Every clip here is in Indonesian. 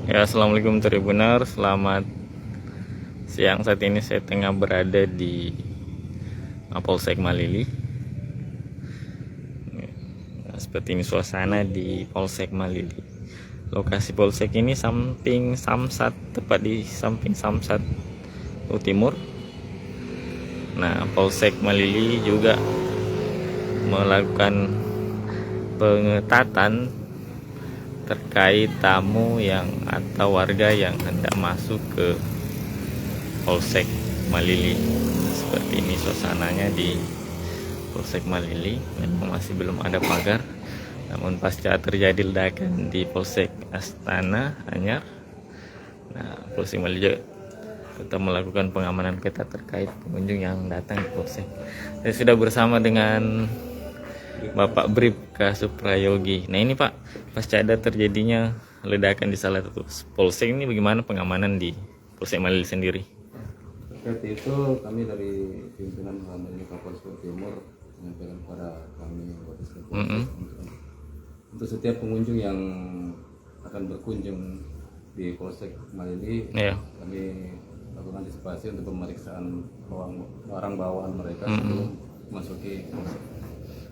Ya, assalamualaikum Tribuner, selamat siang. Saat ini saya tengah berada di Polsek Malili. Nah, seperti ini suasana di Polsek Malili. Lokasi Polsek ini samping Samsat, tepat di samping Samsat Timur. Nah, Polsek Malili juga melakukan pengetatan terkait tamu yang atau warga yang hendak masuk ke Polsek Malili. Seperti ini suasananya di Polsek Malili. Memang masih belum ada pagar, namun pasca terjadi ledakan di Polsek Astana Anyar, nah Polsek Malili tetap melakukan pengamanan ketat terkait pengunjung yang datang ke Polsek. Saya sudah bersama dengan Bapak Bribka Suprayogi. Nah ini Pak, pasca ada terjadinya ledakan di salah satu Polsek ini, bagaimana pengamanan di Polsek Malili sendiri? Terkait itu kami dari pimpinan Malili Kapolres Timur menyampaikan kepada kami anggota Polsek untuk setiap pengunjung yang akan berkunjung di Polsek Malili, kami lakukan antisipasi untuk pemeriksaan barang bawaan mereka sebelum memasuki Polsek.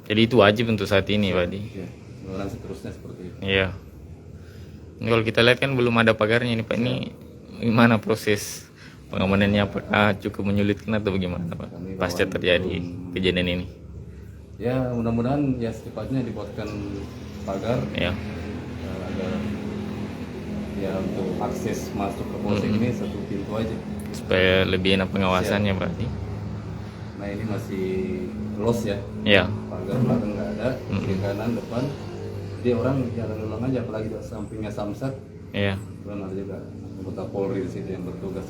Jadi itu wajib untuk saat ini, Pak Di. Dan seterusnya seperti itu. Iya. Ini kalau kita lihat kan belum ada pagarnya ini, Pak. Ini gimana proses pengamanannya? Apakah cukup menyulitkan atau bagaimana, Pak? Pasca terjadi kejadian ini. Ya, mudah-mudahan ya secepatnya dibuatkan pagar. Ya. Agar ya untuk akses masuk ke Polsek ini satu pintu aja. Supaya lebih enak pengawasannya, Pak Di. Nah ini masih los ya. Iya. Pagar belakang nggak ada, kiri kanan depan. Jadi orang jalan ulang aja, apalagi di sampingnya Samsat. Iya. Kemudian ada juga anggota Polri di situ yang bertugas.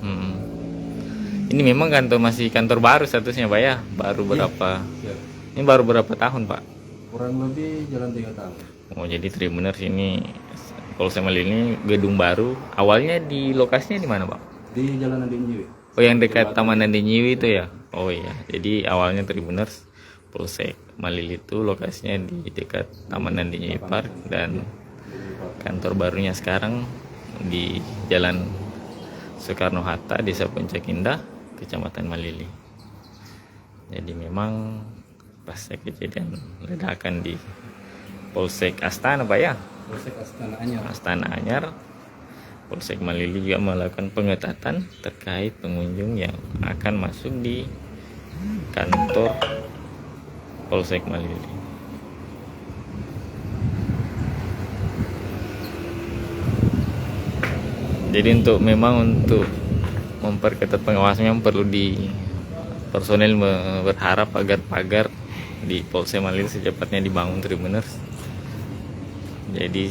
Ini memang masih kantor baru statusnya, Pak ya? Baru berapa? Ya. Ini baru berapa tahun, Pak? Kurang lebih jalan 3 tahun. Oh, jadi Tribuners ini Polsek Malili ini gedung baru. Awalnya di lokasinya di mana, Pak? Di Jalan Andi Nyiwi. Oh, yang dekat Taman Andi Nyiwi itu ya? Oh iya. Jadi awalnya Tribuners Polsek Malili itu lokasinya di dekat Taman Andi Nyiwi Park, dan kantor barunya sekarang di Jalan Soekarno Hatta, Desa Puncak Indah, Kecamatan Malili. Jadi memang pasca kejadian ledakan di Polsek Astana, Pak ya? Polsek Astana Anyar. Astana Anyar, Polsek Malili juga melakukan pengetatan terkait pengunjung yang akan masuk di kantor Polsek Malili. Jadi untuk memperketat pengawasannya perlu personel berharap agar pagar di Polsek Malili secepatnya dibangun, Tribuners. Jadi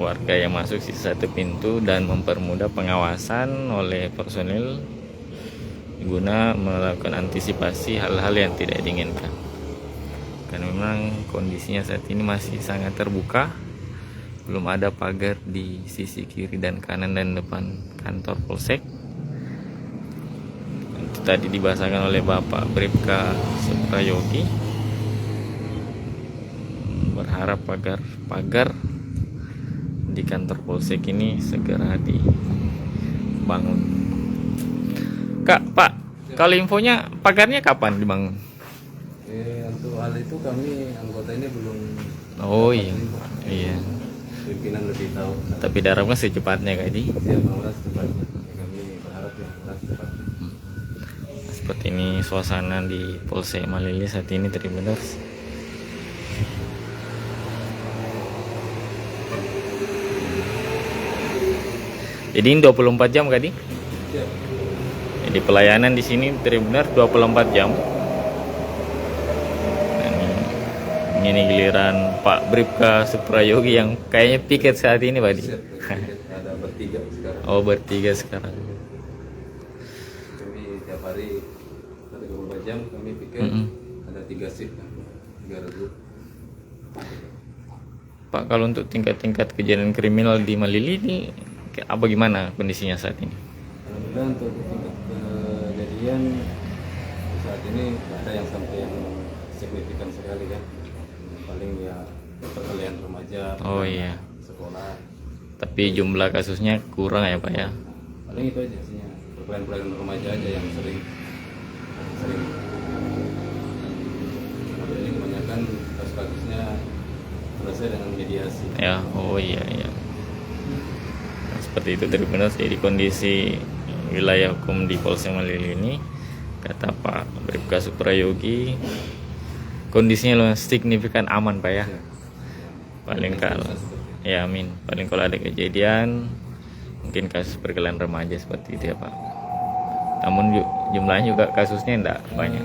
warga yang masuk sisa satu pintu dan mempermudah pengawasan oleh personil guna melakukan antisipasi hal-hal yang tidak diinginkan. Karena memang kondisinya saat ini masih sangat terbuka, belum ada pagar di sisi kiri dan kanan dan depan kantor Polsek. Itu tadi dibahasakan oleh Bapak Bribka Suprayogi, berharap pagar di kantor Polsek ini segera dibangun. Pak, kalau infonya pagarnya kapan dibangun? Untuk hal itu kami anggota ini belum. Oh iya, iya. Pimpinan lebih tahu. Tapi diharapkan secepatnya, Kak Di. Ya, malah secepatnya. Kami berharap ya secepatnya. Seperti ini suasana di Polsek Malili saat ini, Tribuners. Jadi ini 24 jam, Kak Di? Ya. Jadi pelayanan di sini Tribuners 24 jam. Dan ini giliran Pak Bribka Suprayogi yang kayaknya piket saat ini, Pak Di. Ada bertiga sekarang. Oh, bertiga sekarang. Kami tiap hari 24 jam kami pikir ada 3 shift, 3 regu. Pak, kalau untuk tingkat-tingkat kejadian kriminal di Malili ini apa gimana kondisinya saat ini? Alhamdulillah untuk tingkat kejadian saat ini tidak ada yang sampai yang signifikan sekali kan. Paling ya perkelahian remaja, Oh iya. sekolah. Tapi jumlah kasusnya kurang ya Pak ya. Paling itu aja sihnya, pelayan-pelayan remaja aja yang sering. Kalau ini kebanyakan kasus-kasusnya selesai dengan mediasi. Ya, oh iya iya. Nah, seperti itu Tribuners. Jadi kondisi wilayah hukum di Polsek Malili ini, kata Pak Bribka Suprayogi, kondisinya lumayan signifikan aman Pak ya. Paling kalau ya amin, paling kalau ada kejadian mungkin kasus pergaulan remaja seperti itu ya Pak. Namun jumlahnya juga kasusnya enggak banyak.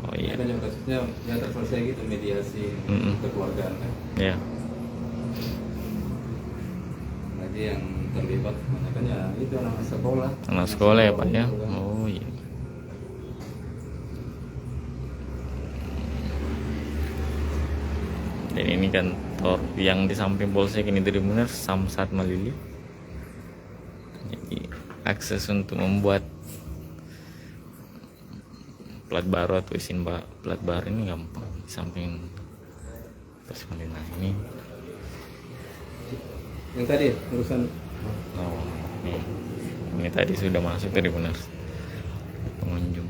Oh iya. Kan yang kasusnya ya terselesai gitu, mediasi kekeluargaan kan. Ya. Lagi yang terlibat kebanyakan ya itu anak sekolah. Anak sekolah ya Pak ya. Oh iya. Dan ini kantor yang di samping Polsek ini Tribuners Samsat Malili. Jadi akses untuk membuat plat baru atau izin plat baru ini gampang di samping Polsek Malili. Nah ini Yang tadi urusan oh, ini tadi sudah masuk Tribuners pengunjung.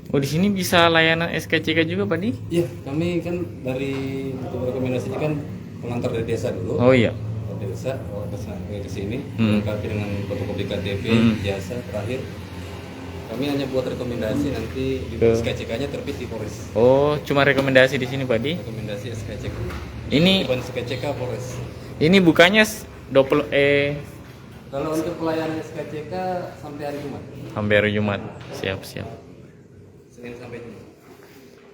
Oh di sini bisa layanan SKCK juga Pak Di? iya, kami kan dari untuk rekomendasinya kan pengantar dari desa dulu. Oh iya. Dari desa ke sini, Hmm. lengkapi dengan fotokopi KTP, jasa terakhir. Kami hanya buat rekomendasi nanti di Ke- SKCK-nya terbit di Polres. Oh cuma rekomendasi di sini Pak Di? Rekomendasi SKCK. Ini Bukan SKCK Polres. ini bukannya double Kalau untuk pelayanan SKCK sampai hari Jumat, hampir Jumat. Siap. Senin sampai Jumat.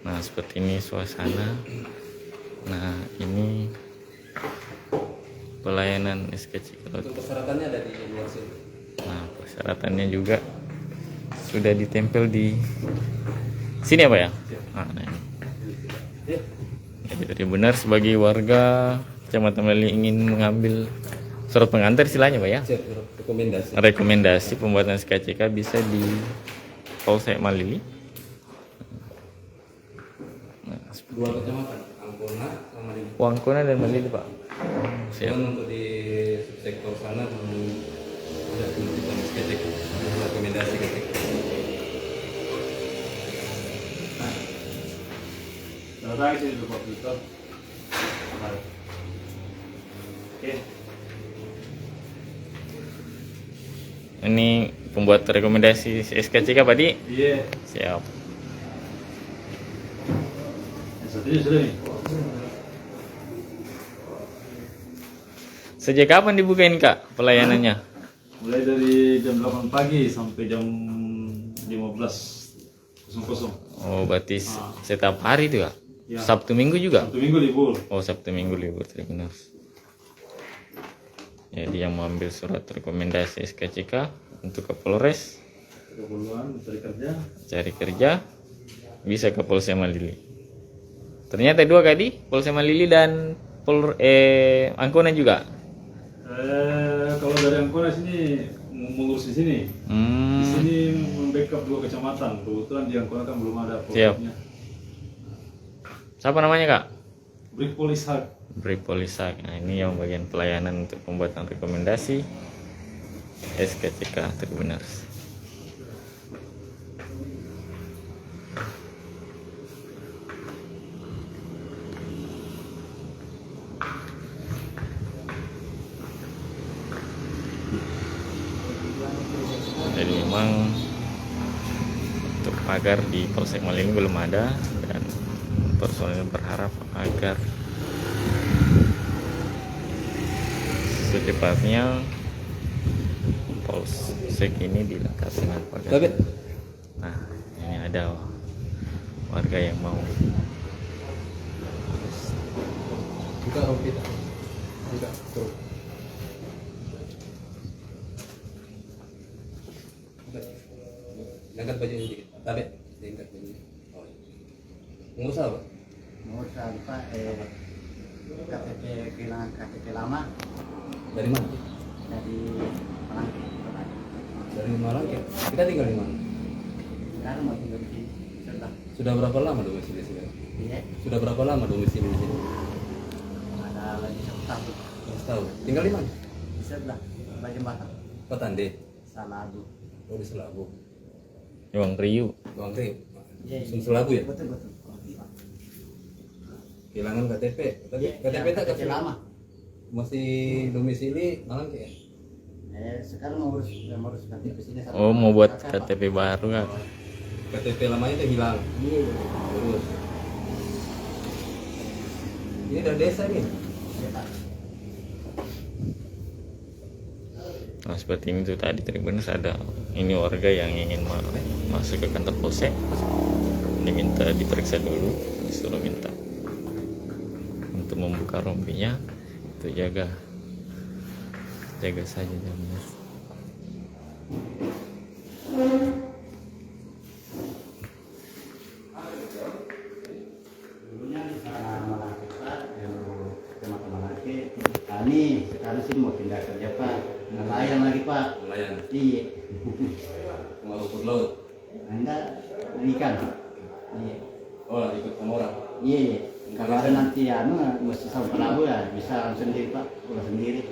Nah seperti ini suasana. Nah ini pelayanan SKCK. Untuk persyaratannya ada di luar sini. Nah persyaratannya juga sudah ditempel di sini ya Pak ya? Nah ini. Ya, Jadi benar sebagai warga Kecamatan Malili ingin mengambil surat pengantar istilahnya Pak ya? siap, rekomendasi. Rekomendasi pembuatan SKCK bisa di Polsek Malili. Nah, Dua kecamatan, Angkona sama di. Wangkuna dan Malili Pak. Siap. Cuman untuk di subsektor sana belum ada penerbitan SKCK, belum rekomendasi KTK. Ini pembuat rekomendasi SKCK Pak Di. Iya, Siap. yang satunya sudah nih. Sejak kapan dibuka ini Kak pelayanannya? Mulai dari jam 8 pagi sampai jam 15.00. Oh berarti setiap hari itu Kak? Ya. Sabtu Minggu juga? Sabtu Minggu libur. Oh Sabtu Minggu libur Tribuners. Jadi yang mengambil surat rekomendasi SKCK untuk ke Polres Keperluan mencari kerja. cari kerja bisa ke Polsek Malili. Ternyata dua kali Polsek Malili dan Angkona juga. Kalau dari Angkona sini mengurus di sini. Di sini membackup dua kecamatan. Kebetulan di Angkona kan belum ada Siap. polresnya. Siapa namanya Kak? Brigpol Ishak. Bripolisak. Nah ini yang bagian pelayanan untuk pembuatan rekomendasi SKCK Tribuners. Jadi memang untuk pagar di Polsek Malili belum ada dan personil berharap agar secepatnya Polsek ini dilengkapi dengan pagar. Tapi Nah ini ada warga yang mau buka rok kita. Buka tuh. Angkat bajunya dikit. Tapi diangkat bajunya. Oh. Ngurus apa? Ngurus apa? KTP kehilangan KTP lama Dari mana? dari Palangke. Dari Malang ya. Kita tinggal di mana? Sekarang mau tinggal di Serta. Sudah berapa lama domisili di sini? Iya. Sudah berapa lama domisili di sini? Udah lagi 1 tahun. Tahu. Tinggal di mana? Di sebelah bagian Batam. Petande. Salabu. Oh di Selabu. Uang Riu. Bang Krim. Iya, iya. Selabu ya? Betul betul. Oh, iya. Kehilangan KTP. Tapi Iya, KTP yang tak KTP lama. masih domisili Malang ya? Sekarang mau urus KTP sini. sama Oh, mau buat kakak, Pak. KTP baru kan? KTP lamanya itu hilang. Iya. Terus. Ini udah desa nih. Iya, Pak. Nah seperti ini tuh tadi benar ada ini warga yang ingin masuk ke kantor polsek, diminta diperiksa dulu, disuruh minta untuk membuka rompinya, itu jaga saja jamnya. Dulunya di sana Malaki Pak, kecamatan Malaki. Kami sekarang sih mau pindah kerja Pak. Nelayan lagi Pak. Nelayan. Iya. Mau rumput laut. Enggak ikan. Iya. Oh ikut sama orang. Iya. Kalau ada nanti mesti sama perahu ya bisa langsung sendiri Pak, pulang sendiri.